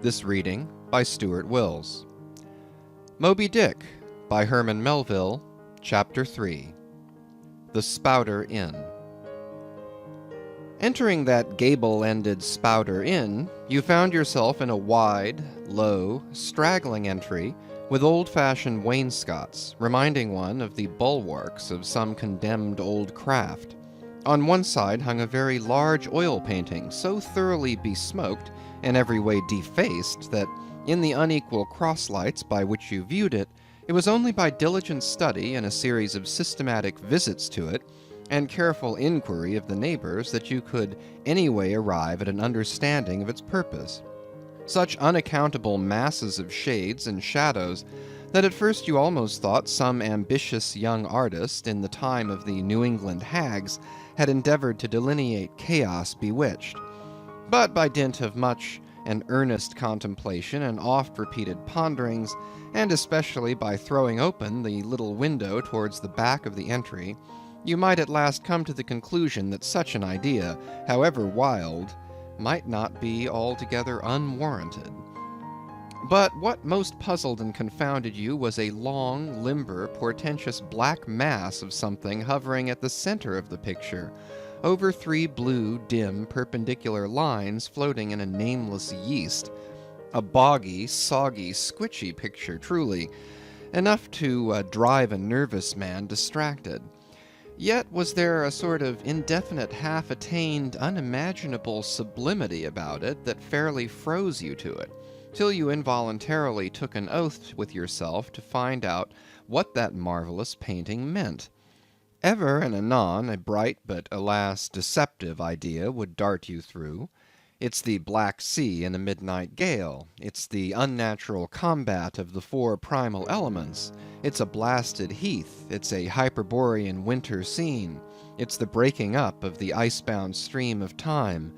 This reading by Stuart Wills. Moby Dick by Herman Melville, Chapter 3. The Spouter Inn. Entering that gable-ended Spouter Inn, you found yourself in a wide, low, straggling entry with old-fashioned wainscots, reminding one of the bulwarks of some condemned old craft. On one side hung a very large oil painting, so thoroughly besmoked and every way defaced that, in the unequal cross-lights by which you viewed it, it was only by diligent study and a series of systematic visits to it, and careful inquiry of the neighbors, that you could anyway arrive at an understanding of its purpose. Such unaccountable masses of shades and shadows that at first you almost thought some ambitious young artist in the time of the New England hags had endeavored to delineate chaos bewitched. But by dint of much and earnest contemplation and oft-repeated ponderings, and especially by throwing open the little window towards the back of the entry, you might at last come to the conclusion that such an idea, however wild, might not be altogether unwarranted. But what most puzzled and confounded you was a long, limber, portentous black mass of something hovering at the center of the picture, over three blue, dim, perpendicular lines floating in a nameless yeast. A boggy, soggy, squitchy picture, truly, enough to drive a nervous man distracted. Yet was there a sort of indefinite, half-attained, unimaginable sublimity about it that fairly froze you to it, till you involuntarily took an oath with yourself to find out what that marvelous painting meant. Ever and anon a bright but, alas, deceptive idea would dart you through. It's the Black Sea in a midnight gale. It's the unnatural combat of the four primal elements. It's a blasted heath. It's a Hyperborean winter scene. It's the breaking up of the icebound stream of time.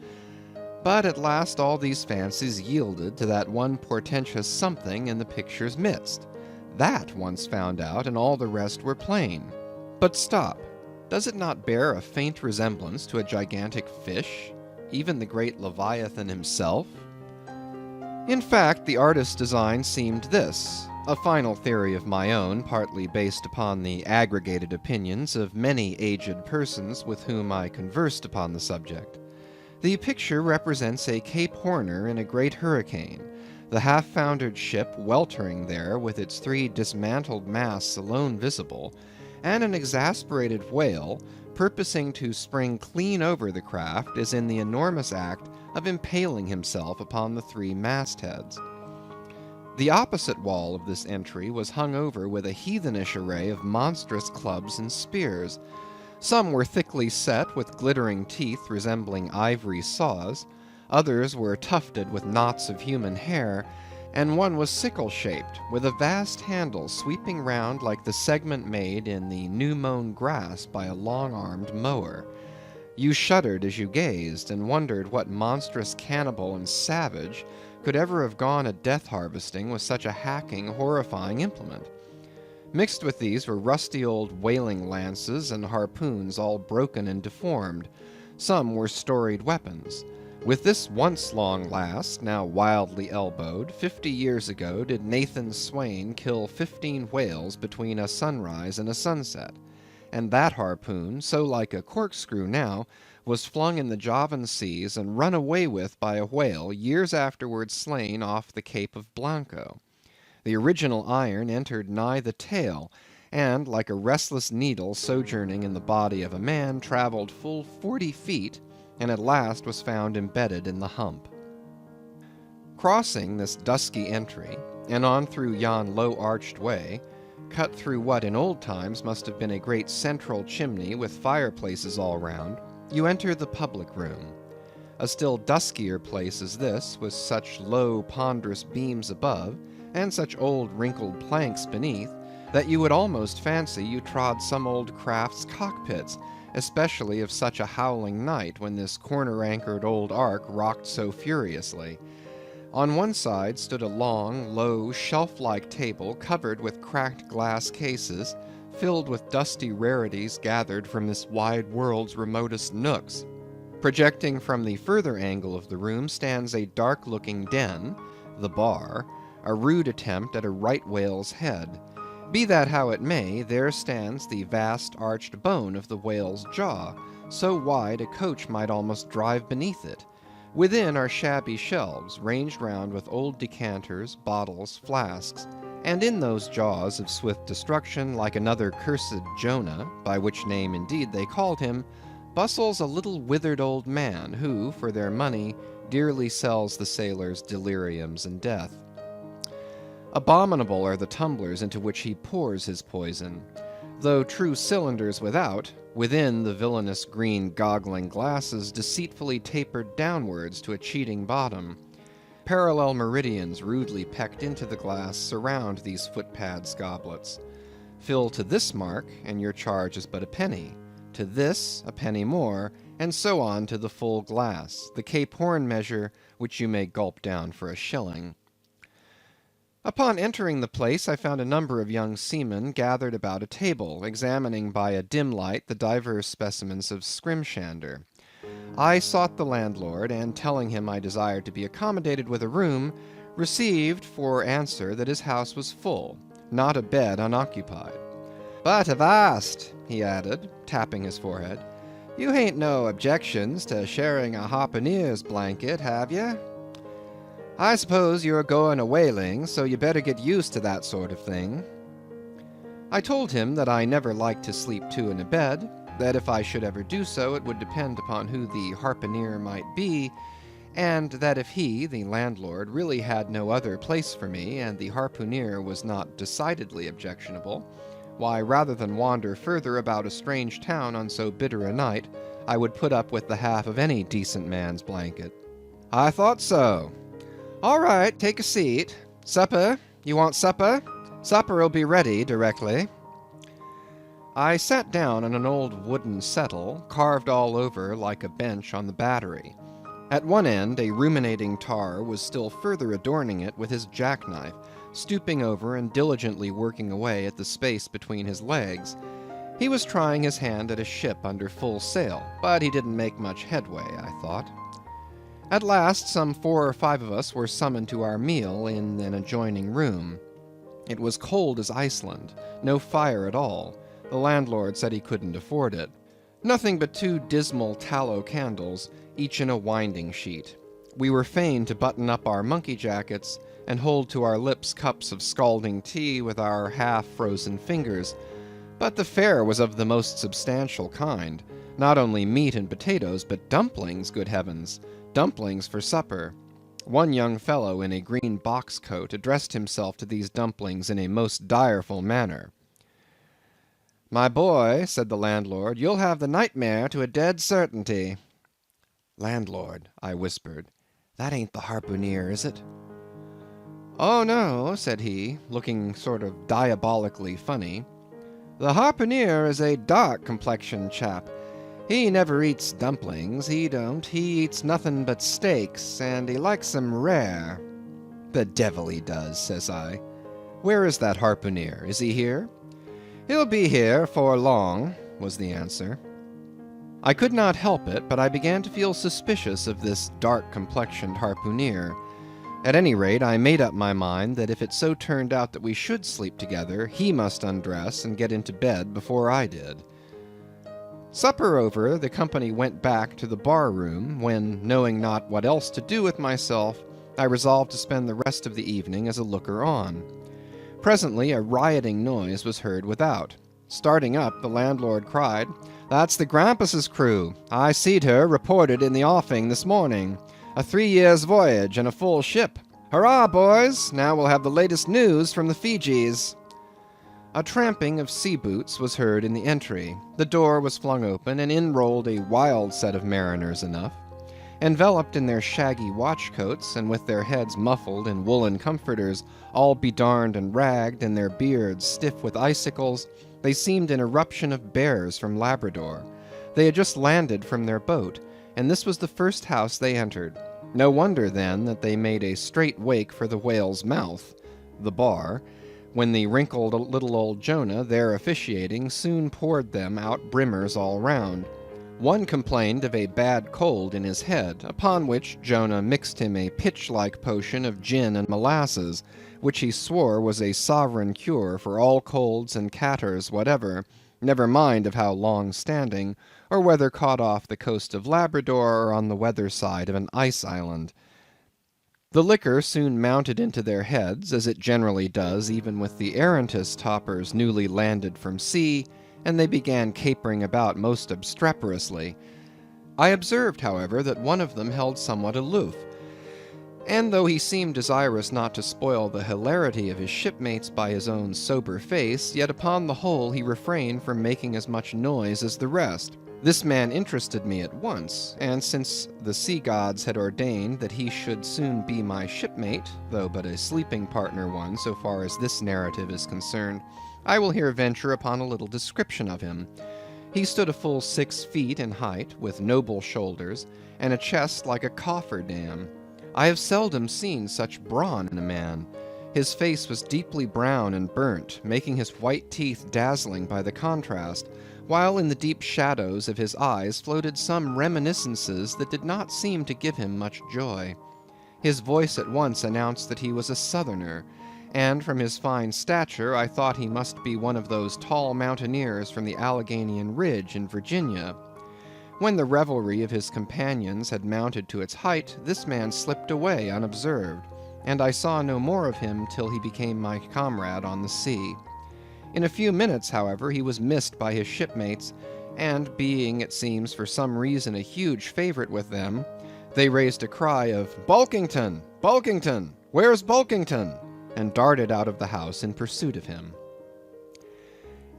But at last all these fancies yielded to that one portentous something in the picture's midst. That once found out, and all the rest were plain. But stop, does it not bear a faint resemblance to a gigantic fish, even the great Leviathan himself? In fact, the artist's design seemed this, a final theory of my own, partly based upon the aggregated opinions of many aged persons with whom I conversed upon the subject. The picture represents a Cape Horner in a great hurricane, the half-foundered ship weltering there with its three dismantled masts alone visible, and an exasperated whale, purposing to spring clean over the craft, is in the enormous act of impaling himself upon the three mastheads. The opposite wall of this entry was hung over with a heathenish array of monstrous clubs and spears. Some were thickly set with glittering teeth resembling ivory saws, others were tufted with knots of human hair, and one was sickle-shaped, with a vast handle sweeping round like the segment made in the new-mown grass by a long-armed mower. You shuddered as you gazed, and wondered what monstrous cannibal and savage could ever have gone a death-harvesting with such a hacking, horrifying implement. Mixed with these were rusty old whaling lances and harpoons all broken and deformed. Some were storied weapons. With this once-long last, now wildly elbowed, 50 years ago did Nathan Swain kill 15 whales between a sunrise and a sunset, and that harpoon, so like a corkscrew now, was flung in the Javan seas and run away with by a whale years afterwards slain off the Cape of Blanco. The original iron entered nigh the tail, and, like a restless needle sojourning in the body of a man, travelled full 40 feet, and at last was found embedded in the hump. Crossing this dusky entry, and on through yon low-arched way, cut through what in old times must have been a great central chimney with fireplaces all round, you enter the public room. A still duskier place is this, with such low, ponderous beams above, and such old wrinkled planks beneath, that you would almost fancy you trod some old craft's cockpits, especially of such a howling night when this corner-anchored old ark rocked so furiously. On one side stood a long, low, shelf-like table covered with cracked glass cases, filled with dusty rarities gathered from this wide world's remotest nooks. Projecting from the further angle of the room stands a dark-looking den, the bar, a rude attempt at a right whale's head. Be that how it may, there stands the vast arched bone of the whale's jaw, so wide a coach might almost drive beneath it. Within are shabby shelves, ranged round with old decanters, bottles, flasks, and in those jaws of swift destruction, like another cursed Jonah, by which name indeed they called him, bustles a little withered old man, who, for their money, dearly sells the sailors deliriums and death. Abominable are the tumblers into which he pours his poison. Though true cylinders without, within the villainous green goggling glasses deceitfully tapered downwards to a cheating bottom. Parallel meridians rudely pecked into the glass surround these footpads goblets. Fill to this mark, and your charge is but a penny. To this, a penny more, and so on to the full glass, the Cape Horn measure, which you may gulp down for a shilling. Upon entering the place, I found a number of young seamen gathered about a table, examining by a dim light the divers specimens of scrimshander. I sought the landlord, and telling him I desired to be accommodated with a room, received for answer that his house was full, not a bed unoccupied. "But avast," he added, tapping his forehead, "you hain't no objections to sharing a harpooneer's blanket, have ye? I suppose you're going a whaling, so you better get used to that sort of thing." I told him that I never liked to sleep two in a bed, that if I should ever do so, it would depend upon who the harpooneer might be, and that if he, the landlord, really had no other place for me, and the harpooneer was not decidedly objectionable, why, rather than wander further about a strange town on so bitter a night, I would put up with the half of any decent man's blanket. "I thought so. All right, take a seat. Supper? You want supper? Supper'll be ready directly." I sat down on an old wooden settle, carved all over like a bench on the battery. At one end, a ruminating tar was still further adorning it with his jackknife, stooping over and diligently working away at the space between his legs. He was trying his hand at a ship under full sail, but he didn't make much headway, I thought. At last, some 4 or 5 of us were summoned to our meal in an adjoining room. It was cold as Iceland, no fire at all. The landlord said he couldn't afford it. Nothing but 2 dismal tallow candles, each in a winding sheet. We were fain to button up our monkey jackets and hold to our lips cups of scalding tea with our half-frozen fingers. But the fare was of the most substantial kind. Not only meat and potatoes, but dumplings, good heavens! Dumplings for supper. One young fellow in a green box coat addressed himself to these dumplings in a most direful manner. "My boy," said the landlord, "you'll have the nightmare to a dead certainty." "Landlord," I whispered, "that ain't the harpooneer, is it?" "Oh no," said he, looking sort of diabolically funny. "The harpooneer is a dark-complexioned chap. He never eats dumplings, he don't. He eats nothing but steaks, and he likes 'em rare." "The devil he does," says I. "Where is that harpooneer? Is he here?" "He'll be here 'fore long," was the answer. I could not help it, but I began to feel suspicious of this dark-complexioned harpooneer. At any rate, I made up my mind that if it so turned out that we should sleep together, he must undress and get into bed before I did. Supper over, the company went back to the bar-room, when, knowing not what else to do with myself, I resolved to spend the rest of the evening as a looker-on. Presently a rioting noise was heard without. Starting up, the landlord cried, "That's the Grampus's crew. I seed her reported in the offing this morning. A 3 years' voyage and a full ship. Hurrah, boys! Now we'll have the latest news from the Fijis." A tramping of sea boots was heard in the entry. The door was flung open, and in rolled a wild set of mariners enough. Enveloped in their shaggy watch-coats, and with their heads muffled in woolen comforters, all bedarned and ragged, and their beards stiff with icicles, they seemed an eruption of bears from Labrador. They had just landed from their boat, and this was the first house they entered. No wonder, then, that they made a straight wake for the whale's mouth, the bar, when the wrinkled little old Jonah, there officiating, soon poured them out brimmers all round. One complained of a bad cold in his head, upon which Jonah mixed him a pitch-like potion of gin and molasses, which he swore was a sovereign cure for all colds and catarrhs whatever, never mind of how long-standing, or whether caught off the coast of Labrador or on the weather side of an ice island. The liquor soon mounted into their heads, as it generally does even with the arrantest topers newly landed from sea, and they began capering about most obstreperously. I observed, however, that one of them held somewhat aloof, and though he seemed desirous not to spoil the hilarity of his shipmates by his own sober face, yet upon the whole he refrained from making as much noise as the rest. This man interested me at once, and since the sea gods had ordained that he should soon be my shipmate, though but a sleeping partner one so far as this narrative is concerned, I will here venture upon a little description of him. He stood a full 6 feet in height, with noble shoulders, and a chest like a coffer-dam. I have seldom seen such brawn in a man. His face was deeply brown and burnt, making his white teeth dazzling by the contrast, while in the deep shadows of his eyes floated some reminiscences that did not seem to give him much joy. His voice at once announced that he was a southerner, and from his fine stature I thought he must be one of those tall mountaineers from the Alleghanian Ridge in Virginia. When the revelry of his companions had mounted to its height, this man slipped away unobserved, and I saw no more of him till he became my comrade on the sea. In a few minutes, however, he was missed by his shipmates, and being, it seems, for some reason a huge favorite with them, they raised a cry of "Bulkington! Bulkington! Where's Bulkington?" and darted out of the house in pursuit of him.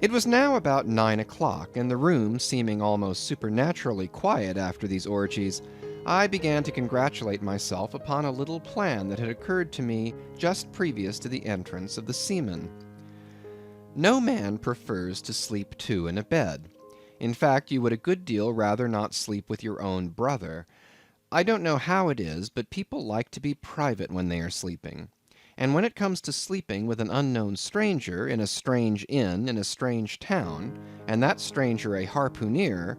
It was now about 9 o'clock, and the room seeming almost supernaturally quiet after these orgies, I began to congratulate myself upon a little plan that had occurred to me just previous to the entrance of the seamen. No man prefers to sleep two in a bed. In fact, you would a good deal rather not sleep with your own brother. I don't know how it is, but people like to be private when they are sleeping. And when it comes to sleeping with an unknown stranger in a strange inn in a strange town, and that stranger a harpooneer,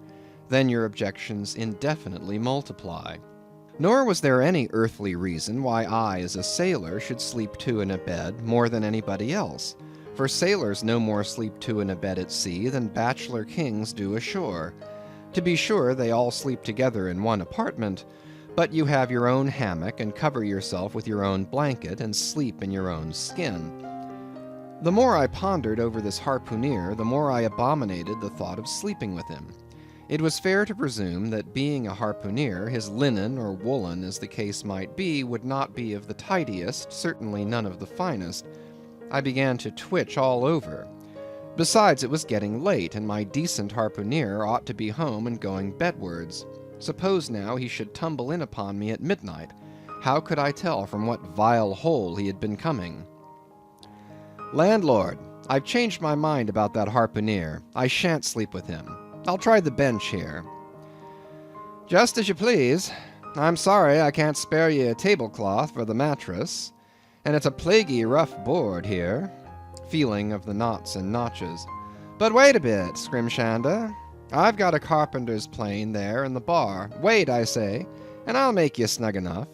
then your objections indefinitely multiply. Nor was there any earthly reason why I, as a sailor, should sleep two in a bed more than anybody else, for sailors no more sleep two in a bed at sea than bachelor kings do ashore. To be sure, they all sleep together in one apartment, but you have your own hammock and cover yourself with your own blanket and sleep in your own skin. The more I pondered over this harpooneer, the more I abominated the thought of sleeping with him. It was fair to presume that being a harpooneer, his linen or woolen, as the case might be, would not be of the tidiest, certainly none of the finest. I began to twitch all over. Besides, it was getting late, and my decent harpooneer ought to be home and going bedwards. Suppose now he should tumble in upon me at midnight. How could I tell from what vile hole he had been coming? "Landlord, I've changed my mind about that harpooneer. I shan't sleep with him. I'll try the bench here." "Just as you please. I'm sorry I can't spare ye a tablecloth for the mattress, and it's a plaguey rough board here," feeling of the knots and notches. "But wait a bit, Scrimshanda. I've got a carpenter's plane there in the bar. Wait, I say, and I'll make ye snug enough."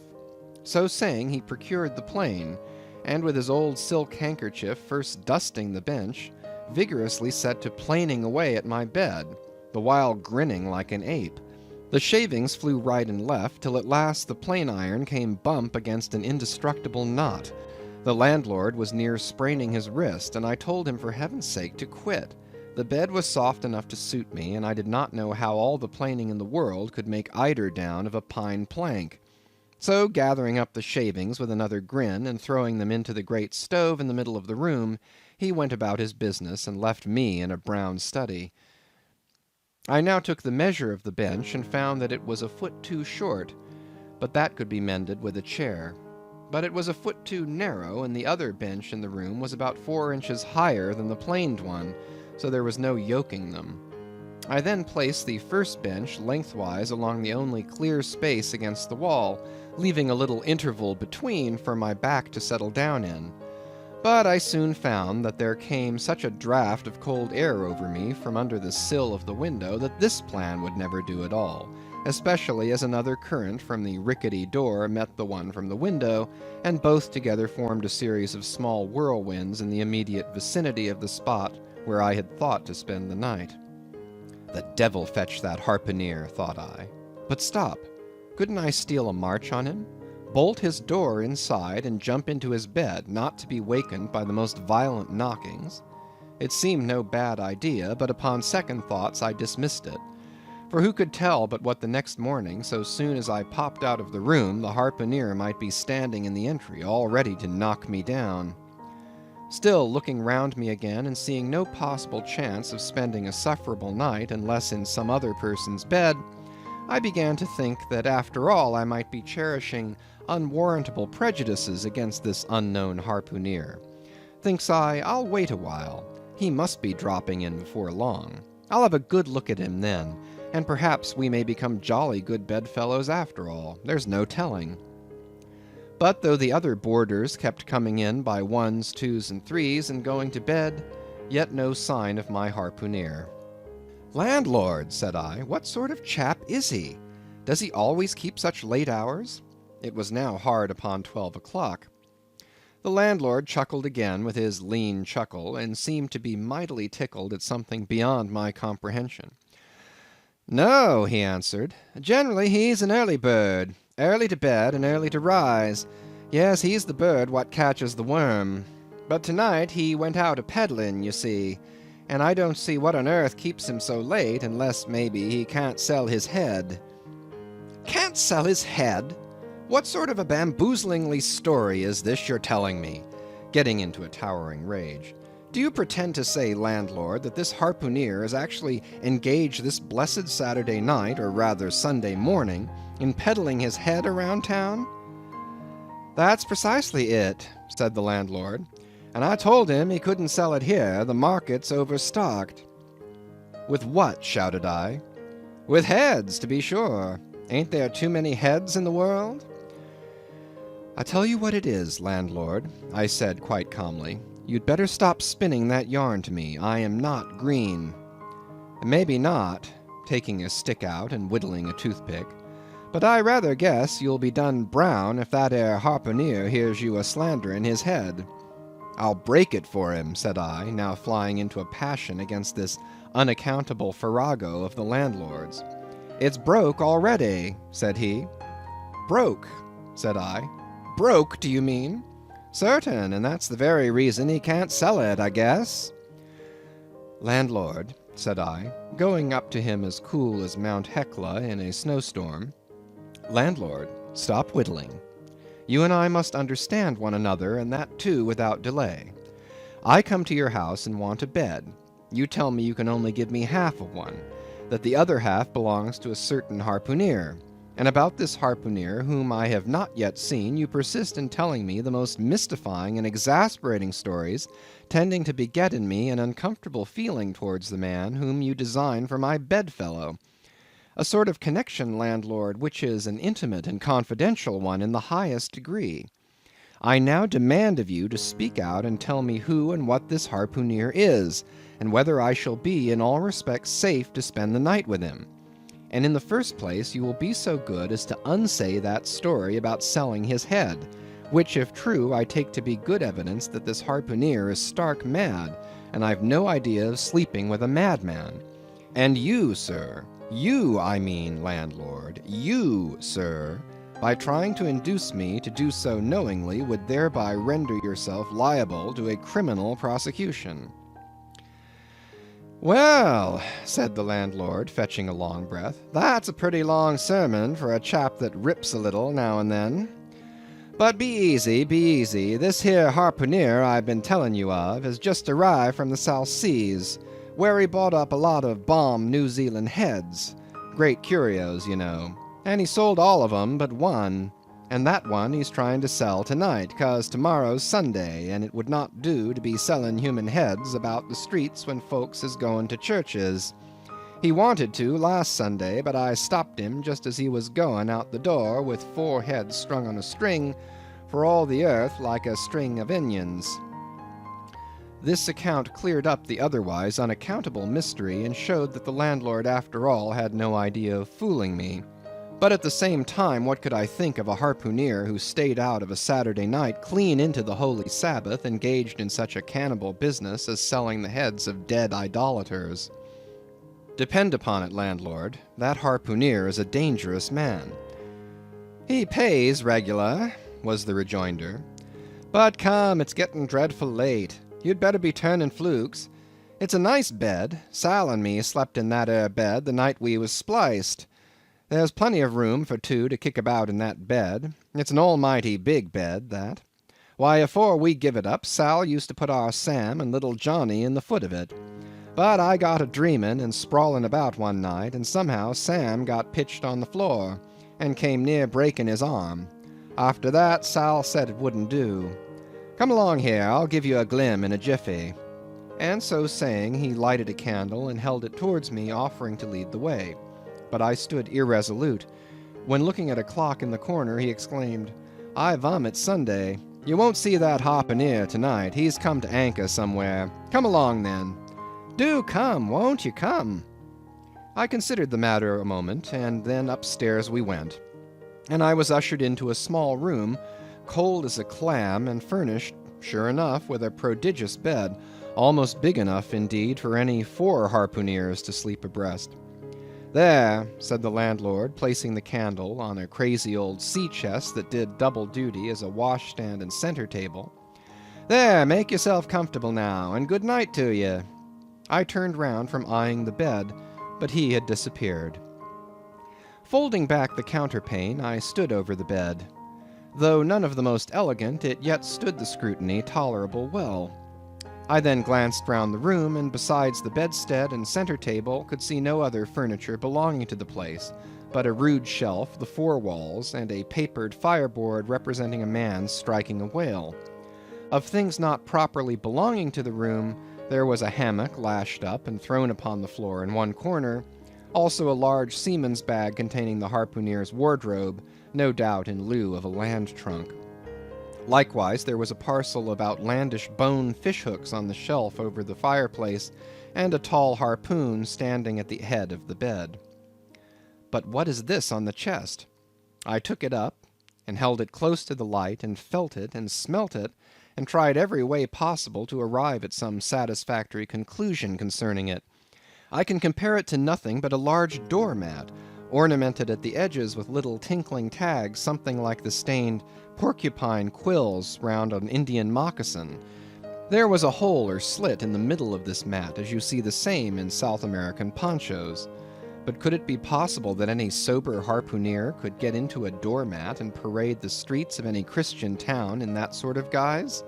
So saying, he procured the plane, and with his old silk handkerchief first dusting the bench, vigorously set to planing away at my bed, the while grinning like an ape. The shavings flew right and left, till at last the plane iron came bump against an indestructible knot. The landlord was near spraining his wrist, and I told him for heaven's sake to quit. The bed was soft enough to suit me, and I did not know how all the planing in the world could make eider down of a pine plank. So gathering up the shavings with another grin, and throwing them into the great stove in the middle of the room, he went about his business, and left me in a brown study. I now took the measure of the bench, and found that it was a foot too short, but that could be mended with a chair. But it was a foot too narrow, and the other bench in the room was about 4 inches higher than the planed one, so there was no yoking them. I then placed the first bench lengthwise along the only clear space against the wall, leaving a little interval between for my back to settle down in. But I soon found that there came such a draught of cold air over me from under the sill of the window that this plan would never do at all, especially as another current from the rickety door met the one from the window, and both together formed a series of small whirlwinds in the immediate vicinity of the spot where I had thought to spend the night. The devil fetch that harpooneer, thought I. But stop, couldn't I steal a march on him? Bolt his door inside and jump into his bed, not to be wakened by the most violent knockings? It seemed no bad idea, but upon second thoughts I dismissed it. For who could tell but what the next morning, so soon as I popped out of the room, the harpooneer might be standing in the entry, all ready to knock me down. Still, looking round me again, and seeing no possible chance of spending a sufferable night unless in some other person's bed, I began to think that after all I might be cherishing unwarrantable prejudices against this unknown harpooneer. Thinks I, I'll wait a while. He must be dropping in before long. I'll have a good look at him then, and perhaps we may become jolly good bedfellows after all. There's no telling. But though the other boarders kept coming in by ones, twos, and threes, and going to bed, yet no sign of my harpooneer. "Landlord," said I, "what sort of chap is he? Does he always keep such late hours?" It was now hard upon 12 o'clock. The landlord chuckled again with his lean chuckle, and seemed to be mightily tickled at something beyond my comprehension. "No," he answered, "generally he's an early bird, early to bed and early to rise. Yes, he's the bird what catches the worm. But tonight he went out a-peddling, you see, and I don't see what on earth keeps him so late, unless maybe he can't sell his head." "Can't sell his head? What sort of a bamboozlingly story is this you're telling me?" getting into a towering rage. "Do you pretend to say, landlord, that this harpooneer is actually engaged this blessed Saturday night, or rather Sunday morning, in peddling his head around town?" "That's precisely it," said the landlord, "and I told him he couldn't sell it here, the market's overstocked." "With what?" shouted I. "With heads, to be sure. Ain't there too many heads in the world?" "I tell you what it is, landlord," I said quite calmly. "You'd better stop spinning that yarn to me. I am not green." "Maybe not," taking a stick out and whittling a toothpick, "but I rather guess you'll be done brown if that 'ere harpooneer hears you a-slanderin' his head." "I'll break it for him," said I, now flying into a passion against this unaccountable farrago of the landlord's. "It's broke already," said he. "Broke," said I. "Broke, do you mean?" "Certain, and that's the very reason he can't sell it, I guess." "Landlord," said I, going up to him as cool as Mount Hecla in a snowstorm, "landlord, stop whittling. You and I must understand one another, and that too without delay. I come to your house and want a bed. You tell me you can only give me half of one, that the other half belongs to a certain harpooneer. And about this harpooneer, whom I have not yet seen, you persist in telling me the most mystifying and exasperating stories, tending to beget in me an uncomfortable feeling towards the man whom you design for my bedfellow. A sort of connection, landlord, which is an intimate and confidential one in the highest degree. I now demand of you to speak out and tell me who and what this harpooneer is, and whether I shall be in all respects safe to spend the night with him. And in the first place, you will be so good as to unsay that story about selling his head, which, if true, I take to be good evidence that this harpooneer is stark mad, and I've no idea of sleeping with a madman. And you, sir, you, I mean, landlord, you, sir, by trying to induce me to do so knowingly, would thereby render yourself liable to a criminal prosecution." "Well," said the landlord, fetching a long breath, "that's a pretty long sermon for a chap that rips a little now and then. But be easy, be easy. This here harpooneer I've been telling you of has just arrived from the South Seas, where he bought up a lot of bomb New Zealand heads, great curios, you know, and he sold all of 'em but one, and that one he's trying to sell tonight, 'cause tomorrow's Sunday, and it would not do to be selling human heads about the streets when folks is going to churches. He wanted to last Sunday, but I stopped him just as he was going out the door with 4 heads strung on a string, for all the earth like a string of onions. This account cleared up the otherwise unaccountable mystery and showed that the landlord after all had no idea of fooling me. But at the same time, what could I think of a harpooneer who stayed out of a Saturday night clean into the holy Sabbath, engaged in such a cannibal business as selling the heads of dead idolaters? Depend upon it, landlord, that harpooneer is a dangerous man. He pays regular, was the rejoinder. But come, it's getting dreadful late. You'd better be turning flukes. It's a nice bed. Sal and me slept in that 'ere bed the night we was spliced. There's plenty of room for two to kick about in that bed. It's an almighty big bed, that. Why, afore we give it up, Sal used to put our Sam and little Johnny in the foot of it. But I got a dreamin' and sprawlin' about one night, and somehow Sam got pitched on the floor, and came near breaking his arm. After that, Sal said it wouldn't do. Come along here, I'll give you a glim in a jiffy. And so saying, he lighted a candle and held it towards me, offering to lead the way. But I stood irresolute. When looking at a clock in the corner, he exclaimed, I vomit Sunday. You won't see that harpooneer tonight. He's come to anchor somewhere. Come along, then. Do come, won't you come? I considered the matter a moment, and then upstairs we went. And I was ushered into a small room, cold as a clam, and furnished, sure enough, with a prodigious bed, almost big enough, indeed, for any 4 harpooneers to sleep abreast. There, said the landlord, placing the candle on a crazy old sea-chest that did double duty as a washstand and center table. There, make yourself comfortable now, and good night to you. I turned round from eyeing the bed, but he had disappeared. Folding back the counterpane, I stood over the bed. Though none of the most elegant, it yet stood the scrutiny tolerable well. I then glanced round the room, and besides the bedstead and center table, could see no other furniture belonging to the place, but a rude shelf, the 4 walls, and a papered fireboard representing a man striking a whale. Of things not properly belonging to the room, there was a hammock lashed up and thrown upon the floor in one corner, also a large seaman's bag containing the harpooneer's wardrobe, no doubt in lieu of a land trunk. Likewise, there was a parcel of outlandish bone fishhooks on the shelf over the fireplace, and a tall harpoon standing at the head of the bed. But what is this on the chest? I took it up, and held it close to the light, and felt it, and smelt it, and tried every way possible to arrive at some satisfactory conclusion concerning it. I can compare it to nothing but a large doormat, ornamented at the edges with little tinkling tags, something like the stained porcupine quills round an Indian moccasin. There was a hole or slit in the middle of this mat, as you see the same in South American ponchos. But could it be possible that any sober harpooneer could get into a doormat and parade the streets of any Christian town in that sort of guise?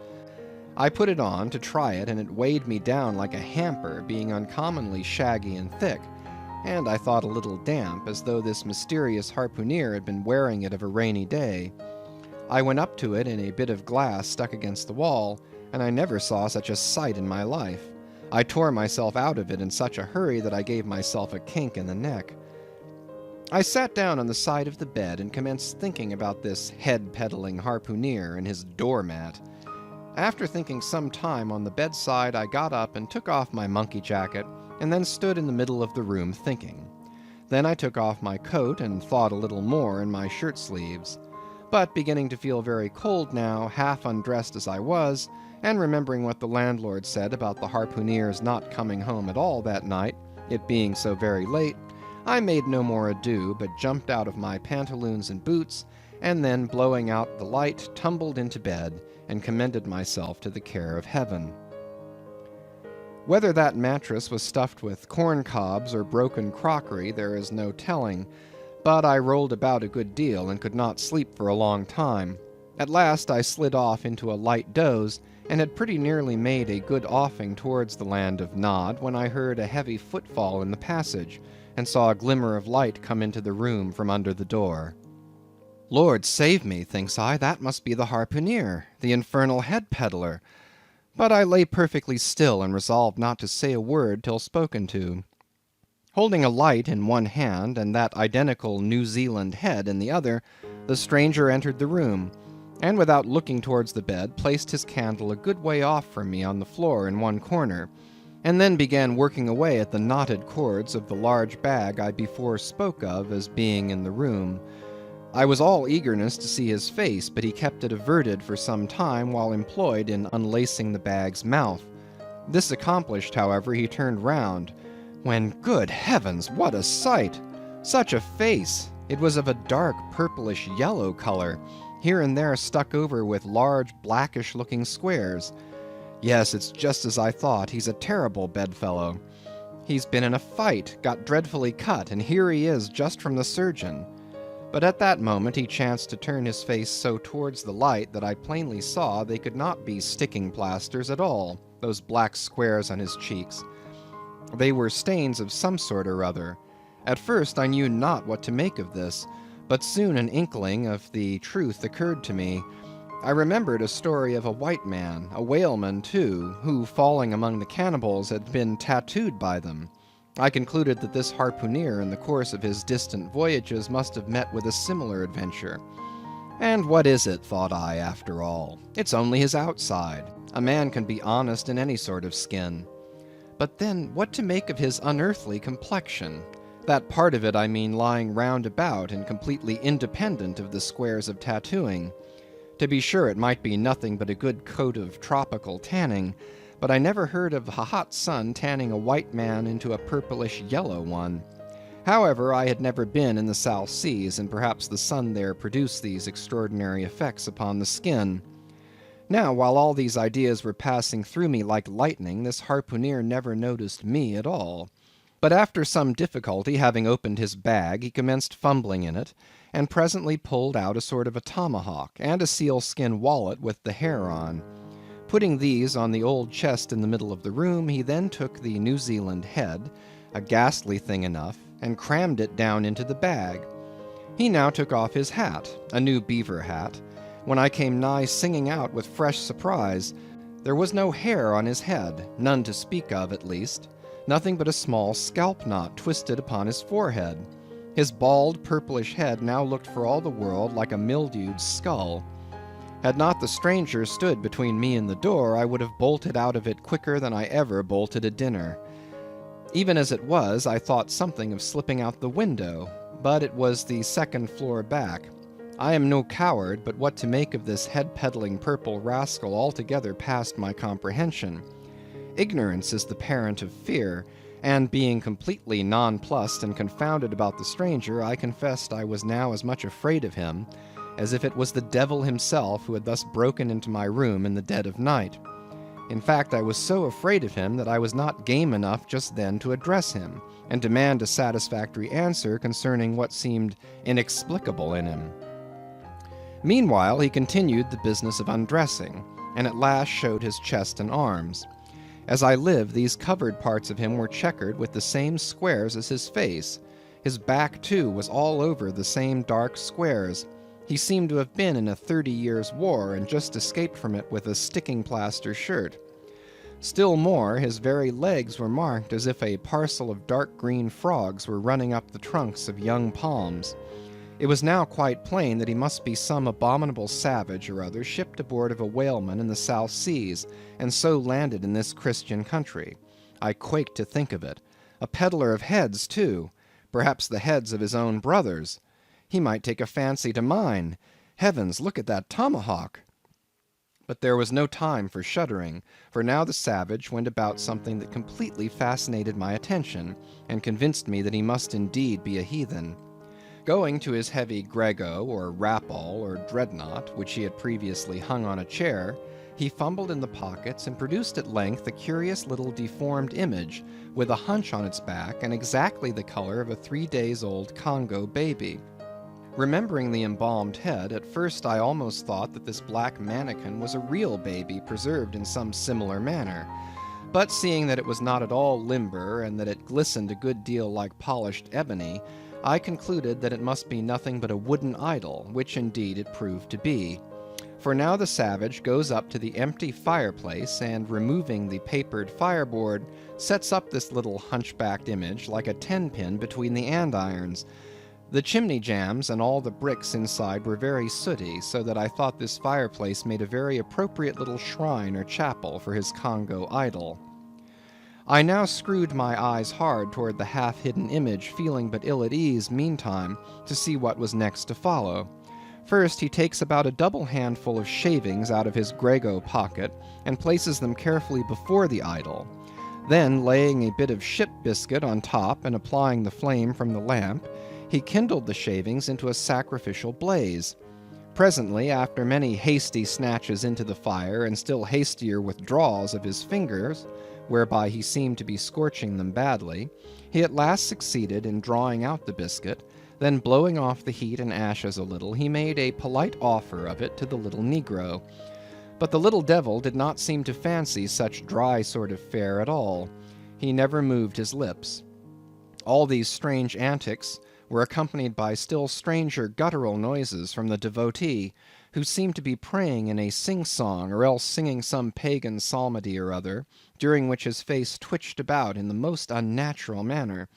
I put it on to try it, and it weighed me down like a hamper, being uncommonly shaggy and thick, and I thought a little damp, as though this mysterious harpooneer had been wearing it of a rainy day. I went up to it in a bit of glass stuck against the wall, and I never saw such a sight in my life. I tore myself out of it in such a hurry that I gave myself a kink in the neck. I sat down on the side of the bed and commenced thinking about this head-peddling harpooneer and his doormat. After thinking some time on the bedside, I got up and took off my monkey jacket, and then stood in the middle of the room thinking. Then I took off my coat and thought a little more in my shirt sleeves. But beginning to feel very cold now, half undressed as I was, and remembering what the landlord said about the harpooneer's not coming home at all that night, it being so very late, I made no more ado, but jumped out of my pantaloons and boots, and then, blowing out the light, tumbled into bed, and commended myself to the care of heaven. Whether that mattress was stuffed with corn cobs or broken crockery, there is no telling, but I rolled about a good deal and could not sleep for a long time. At last I slid off into a light doze, and had pretty nearly made a good offing towards the land of Nod, when I heard a heavy footfall in the passage, and saw a glimmer of light come into the room from under the door. Lord save me, thinks I, that must be the harpooneer, the infernal head peddler. But I lay perfectly still, and resolved not to say a word till spoken to. Holding a light in one hand, and that identical New Zealand head in the other, the stranger entered the room, and without looking towards the bed, placed his candle a good way off from me on the floor in one corner, and then began working away at the knotted cords of the large bag I before spoke of as being in the room. I was all eagerness to see his face, but he kept it averted for some time while employed in unlacing the bag's mouth. This accomplished, however, he turned round, when, good heavens, what a sight! Such a face! It was of a dark purplish yellow color, here and there stuck over with large blackish-looking squares. Yes, it's just as I thought. He's a terrible bedfellow. He's been in a fight, got dreadfully cut, and here he is just from the surgeon. But at that moment he chanced to turn his face so towards the light that I plainly saw they could not be sticking plasters at all, those black squares on his cheeks. They were stains of some sort or other. At first I knew not what to make of this, but soon an inkling of the truth occurred to me. I remembered a story of a white man, a whaleman too, who, falling among the cannibals, had been tattooed by them. I concluded that this harpooneer in the course of his distant voyages must have met with a similar adventure. And what is it, thought I, after all? It's only his outside. A man can be honest in any sort of skin. But then, what to make of his unearthly complexion? That part of it, I mean, lying round about and completely independent of the squares of tattooing. To be sure, it might be nothing but a good coat of tropical tanning, but I never heard of a hot sun tanning a white man into a purplish yellow one. However, I had never been in the South Seas, and perhaps the sun there produced these extraordinary effects upon the skin. Now, while all these ideas were passing through me like lightning, this harpooneer never noticed me at all. But after some difficulty, having opened his bag, he commenced fumbling in it, and presently pulled out a sort of a tomahawk, and a sealskin wallet with the hair on. Putting these on the old chest in the middle of the room, he then took the New Zealand head, a ghastly thing enough, and crammed it down into the bag. He now took off his hat, a new beaver hat, when I came nigh singing out with fresh surprise. There was no hair on his head, none to speak of at least, nothing but a small scalp knot twisted upon his forehead. His bald, purplish head now looked for all the world like a mildewed skull. Had not the stranger stood between me and the door, I would have bolted out of it quicker than I ever bolted a dinner. Even as it was, I thought something of slipping out the window, but it was the second floor back. I am no coward, but what to make of this head-peddling purple rascal altogether passed my comprehension. Ignorance is the parent of fear, and being completely nonplussed and confounded about the stranger, I confessed I was now as much afraid of him as if it was the devil himself who had thus broken into my room in the dead of night. In fact, I was so afraid of him that I was not game enough just then to address him, and demand a satisfactory answer concerning what seemed inexplicable in him. Meanwhile, he continued the business of undressing, and at last showed his chest and arms. As I live, these covered parts of him were checkered with the same squares as his face. His back, too, was all over the same dark squares. He seemed to have been in a 30 years' war, and just escaped from it with a sticking-plaster shirt. Still more, his very legs were marked as if a parcel of dark green frogs were running up the trunks of young palms. It was now quite plain that he must be some abominable savage or other shipped aboard of a whaleman in the South Seas, and so landed in this Christian country. I quaked to think of it. A peddler of heads, too. Perhaps the heads of his own brothers. He might take a fancy to mine. Heavens, look at that tomahawk! But there was no time for shuddering, for now the savage went about something that completely fascinated my attention, and convinced me that he must indeed be a heathen. Going to his heavy grego, or rapal, or dreadnought, which he had previously hung on a chair, he fumbled in the pockets and produced at length a curious little deformed image, with a hunch on its back and exactly the color of a 3-days-old Congo baby. Remembering the embalmed head, at first I almost thought that this black mannequin was a real baby preserved in some similar manner. But seeing that it was not at all limber, and that it glistened a good deal like polished ebony, I concluded that it must be nothing but a wooden idol, which indeed it proved to be. For now the savage goes up to the empty fireplace, and removing the papered fireboard, sets up this little hunchbacked image like a 10-pin between the andirons. The chimney jambs and all the bricks inside were very sooty, so that I thought this fireplace made a very appropriate little shrine or chapel for his Congo idol. I now screwed my eyes hard toward the half-hidden image, feeling but ill at ease, meantime, to see what was next to follow. First, he takes about a double handful of shavings out of his grego pocket, and places them carefully before the idol. Then, laying a bit of ship biscuit on top and applying the flame from the lamp, he kindled the shavings into a sacrificial blaze. Presently, after many hasty snatches into the fire, and still hastier withdrawals of his fingers, whereby he seemed to be scorching them badly, he at last succeeded in drawing out the biscuit. Then, blowing off the heat and ashes a little, he made a polite offer of it to the little negro. But the little devil did not seem to fancy such dry sort of fare at all. He never moved his lips. All these strange antics were accompanied by still stranger guttural noises from the devotee, who seemed to be praying in a sing-song, or else singing some pagan psalmody or other, during which his face twitched about in the most unnatural manner.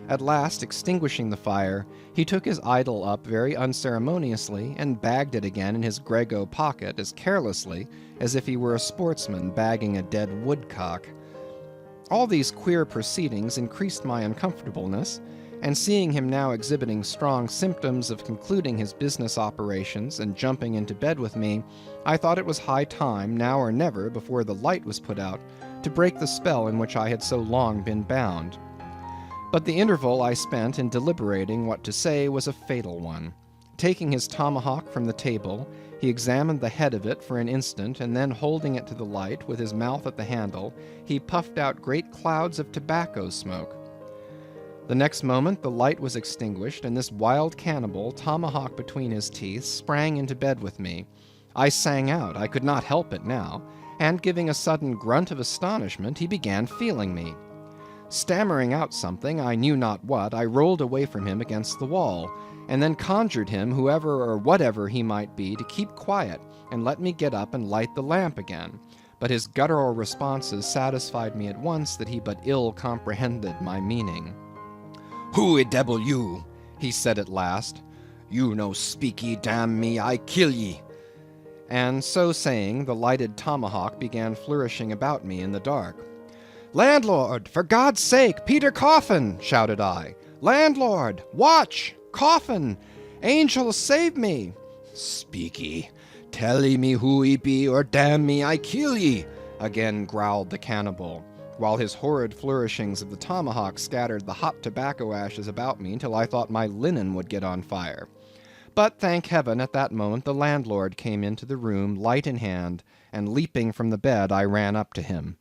At last, extinguishing the fire, he took his idol up very unceremoniously, and bagged it again in his grego pocket as carelessly as if he were a sportsman bagging a dead woodcock. All these queer proceedings increased my uncomfortableness, and seeing him now exhibiting strong symptoms of concluding his business operations and jumping into bed with me, I thought it was high time, now or never, before the light was put out, to break the spell in which I had so long been bound. But the interval I spent in deliberating what to say was a fatal one. Taking his tomahawk from the table, he examined the head of it for an instant, and then holding it to the light, with his mouth at the handle, he puffed out great clouds of tobacco smoke. The next moment the light was extinguished, and this wild cannibal, tomahawk between his teeth, sprang into bed with me. I sang out, I could not help it now, and giving a sudden grunt of astonishment, he began feeling me. Stammering out something, I knew not what, I rolled away from him against the wall, and then conjured him, whoever or whatever he might be, to keep quiet, and let me get up and light the lamp again. But his guttural responses satisfied me at once that he but ill comprehended my meaning. "Who a devil you?" he said at last. "You no speak ye, damn me, I kill ye." And so saying, the lighted tomahawk began flourishing about me in the dark. "Landlord, for God's sake, Peter Coffin!" shouted I. "Landlord, watch! Coffin! Angels, save me!" "Speak ye! Tell ye me who ye be, or damn me, I kill ye!" again growled the cannibal, while his horrid flourishings of the tomahawk scattered the hot tobacco ashes about me till I thought my linen would get on fire. But, thank heaven, at that moment the landlord came into the room, light in hand, and leaping from the bed, I ran up to him.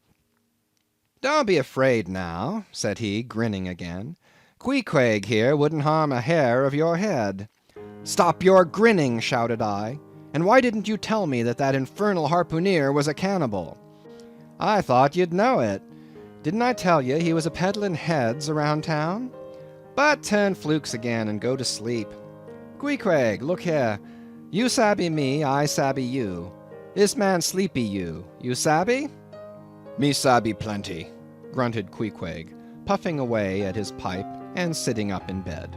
"Don't be afraid now," said he, grinning again. "Queequeg here wouldn't harm a hair of your head." "Stop your grinning," shouted I. "And why didn't you tell me that that infernal harpooneer was a cannibal?" "I thought you'd know it. Didn't I tell you he was a peddling heads around town? But turn flukes again and go to sleep. Queequeg, look here. You sabby me, I sabby you. This man sleepy you. You sabby?" "Me sabby plenty," grunted Queequeg, puffing away at his pipe and sitting up in bed.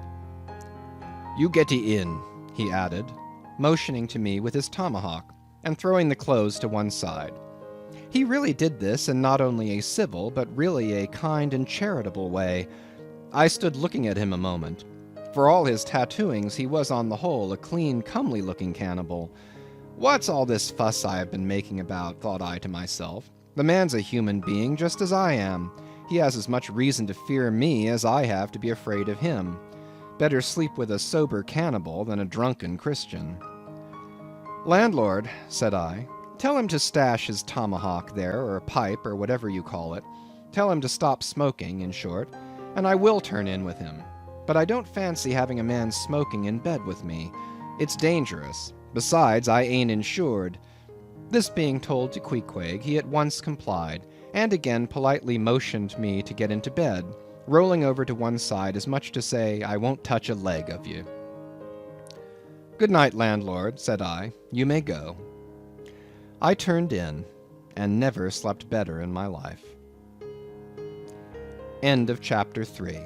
"You getty in," he added, motioning to me with his tomahawk, and throwing the clothes to one side. He really did this in not only a civil, but really a kind and charitable way. I stood looking at him a moment. For all his tattooings, he was on the whole a clean, comely-looking cannibal. What's all this fuss I have been making about, thought I to myself. The man's a human being just as I am. He has as much reason to fear me as I have to be afraid of him. Better sleep with a sober cannibal than a drunken Christian. "Landlord," said I, "tell him to stash his tomahawk there, or pipe, or whatever you call it. Tell him to stop smoking, in short, and I will turn in with him. But I don't fancy having a man smoking in bed with me. It's dangerous. Besides, I ain't insured." This being told to Queequeg, he at once complied, and again politely motioned me to get into bed, rolling over to one side as much to say, "I won't touch a leg of you." "Good night, landlord," said I. "You may go." I turned in, and never slept better in my life. End of chapter 3.